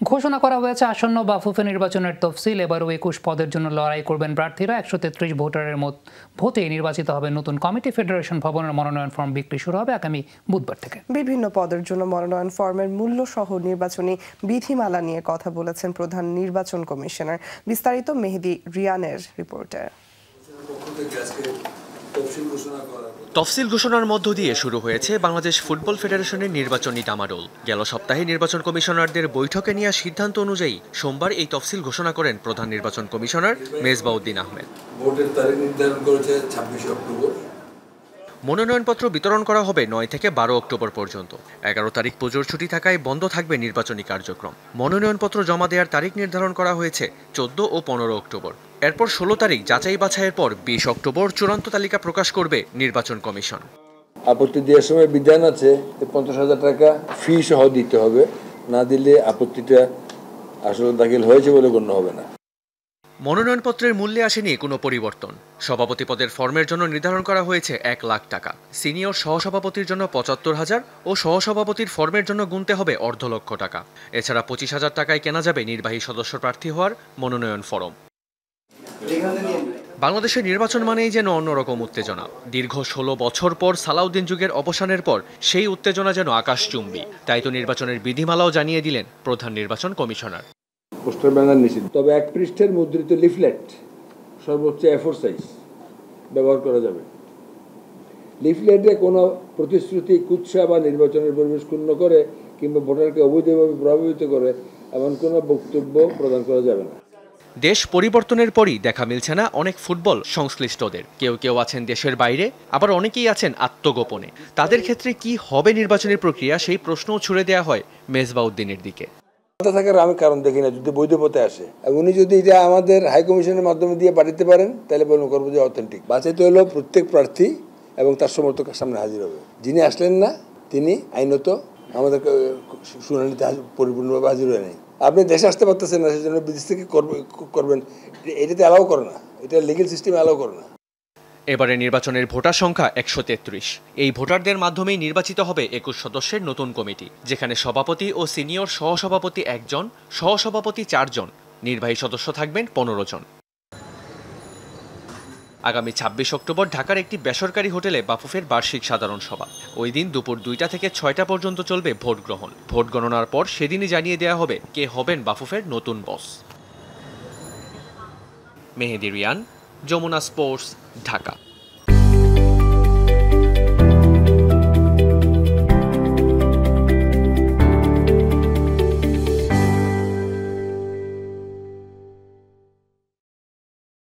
ঘোষণা করা হয়েছে আসন্ন বাফুফে নির্বাচনের তফসিল। এবারও ২১ পদের জন্য লড়াই করবেন প্রার্থীরা। ১৩৩ ভোটারের ভোটে নির্বাচিত হবে নতুন কমিটি। ফেডারেশন ভবনের মনোনয়ন ফর্ম বিক্রি শুরু হবে আগামী বুধবার থেকে। বিভিন্ন পদের জন্য মনোনয়ন ফর্মের মূল্য সহ নির্বাচনী বিধিমালা নিয়ে কথা বলেছেন প্রধান নির্বাচন কমিশনার। বিস্তারিত মেহেদী রিয়ানের রিপোর্টে। তফসিল ঘোষণার মধ্য দিয়ে শুরু হয়েছে বাংলাদেশ ফুটবল ফেডারেশনের নির্বাচনী ডামাডোল। গেল সপ্তাহে নির্বাচন কমিশনারদের বৈঠকে নেওয়া সিদ্ধান্ত অনুযায়ী সোমবার এই তফসিল ঘোষণা করেন প্রধান নির্বাচন কমিশনার মেজবাউদ্দিন আহমেদ। ভোটের তারিখ নির্ধারণ করেছে ২৬ অক্টোবর। মনোনয়নপত্র বিতরণ করা হবে ৯ থেকে ১২ অক্টোবর পর্যন্ত। ১১ তারিখ পুজোর ছুটি থাকায় বন্ধ থাকবে নির্বাচনী কার্যক্রম। মনোনয়নপত্র জমা দেওয়ার তারিখ নির্ধারণ করা হয়েছে ১৪ ও ১৫ অক্টোবর। এরপর ১৬ তারিখ যাচাই বাছাইয়ের পর ২০ অক্টোবর চূড়ান্ত তালিকা প্রকাশ করবে নির্বাচন কমিশন। আপত্তি দেওয়ার সময় বিধান আছে ৫০,০০০ টাকা ফি সহ দিতে হবে, না দিলে আপত্তিটা আসলে দাখিল হয়েছে বলে গণ্য হবে না। মনোনয়নপত্রের মূল্যে আসেনি কোনো পরিবর্তন। সভাপতি পদের ফর্মের জন্য নির্ধারণ করা হয়েছে ১ লাখ টাকা। সিনিয়র সহসভাপতির জন্য ৭৫,০০০ ও সহসভাপতির ফর্মের জন্য গুনতে হবে ১.৫ লক্ষ টাকা। এছাড়া ২৫,০০০ টাকায় কেনা যাবে নির্বাহী সদস্য প্রার্থী হওয়ার মনোনয়ন ফরম। বাংলাদেশের নির্বাচন মানেই যেন অন্যরকম উত্তেজনা। দীর্ঘ ১৬ বছর পর সালাউদ্দিন যুগের অবসানের পর সেই উত্তেজনা যেন আকাশচুম্বী। তাই তো নির্বাচনের বিধিমালাও জানিয়ে দিলেন প্রধান নির্বাচন কমিশনার। পোস্টার ব্যানার নিষিদ্ধ, তবে ১ পৃষ্ঠার মুদ্রিত লিফলেট সর্বোচ্চ A4 সাইজ ব্যবহার করা যাবে। লিফলেটে কোনো প্রতিশ্রুতি, কুৎসা বা নির্বাচনের পরিবেশ ক্ষুণ্ণ করে কিংবা ভোটারকে অবৈধভাবে প্রভাবিত করে এমন কোনো বক্তব্য প্রদান করা যাবে না। দেশ পরিবর্তনের পরই দেখা মিলছে না অনেক ফুটবল সংশ্লিষ্টদের। কেউ কেউ আছেন দেশের বাইরে, আবার অনেকেই আছেন আত্মগোপনে। তাদের ক্ষেত্রে কি হবে নির্বাচনী প্রক্রিয়া, সেই প্রশ্নও ছুড়ে দেওয়া হয় মেজবাউদ্দিনের দিকে। থাকার আমি কারণ দেখি না, যদি বৈধ পথে আসে। উনি যদি এটা আমাদের হাই কমিশনের মাধ্যমে দিয়ে পাঠাতে পারেন তাহলে বলুন করবো যে অথেন্টিক। বাঁচাইতে হলো প্রত্যেক প্রার্থী এবং তার সমর্থকের সামনে হাজির হবে। যিনি আসলেন না তিনি আইনত আমাদের শুনানিতে পরিপূর্ণভাবে হাজির হয়ে নেই। আপনি দেশে আসতে পারতেছেন না, সেজন্য বিদেশ থেকে করবেন, এটাতে অ্যালাউ করে না, এটা লিগ্যাল সিস্টেম অ্যালাউ করে না। এবারে নির্বাচনের ভোটার সংখ্যা ১৩৩। এই ভোটারদের মাধ্যমেই নির্বাচিত হবে ২১ সদস্যের নতুন কমিটি, যেখানে সভাপতি ও সিনিয়র সহসভাপতি ১ জন, সহসভাপতি ৪ জন, নির্বাহী সদস্য থাকবেন ১৫ জন। আগামী ২৬ অক্টোবর ঢাকার একটি বেসরকারি হোটেলে বাফুফের বার্ষিক সাধারণ সভা। ওই দিন দুপুর ২টা থেকে ৬টা পর্যন্ত চলবে ভোট গ্রহণ। ভোট গণনার পর সেদিনই জানিয়ে দেওয়া হবে কে হবেন বাফুফের নতুন বস। মেহেদী রিয়ান, যমুনা স্পোর্টস, ঢাকা।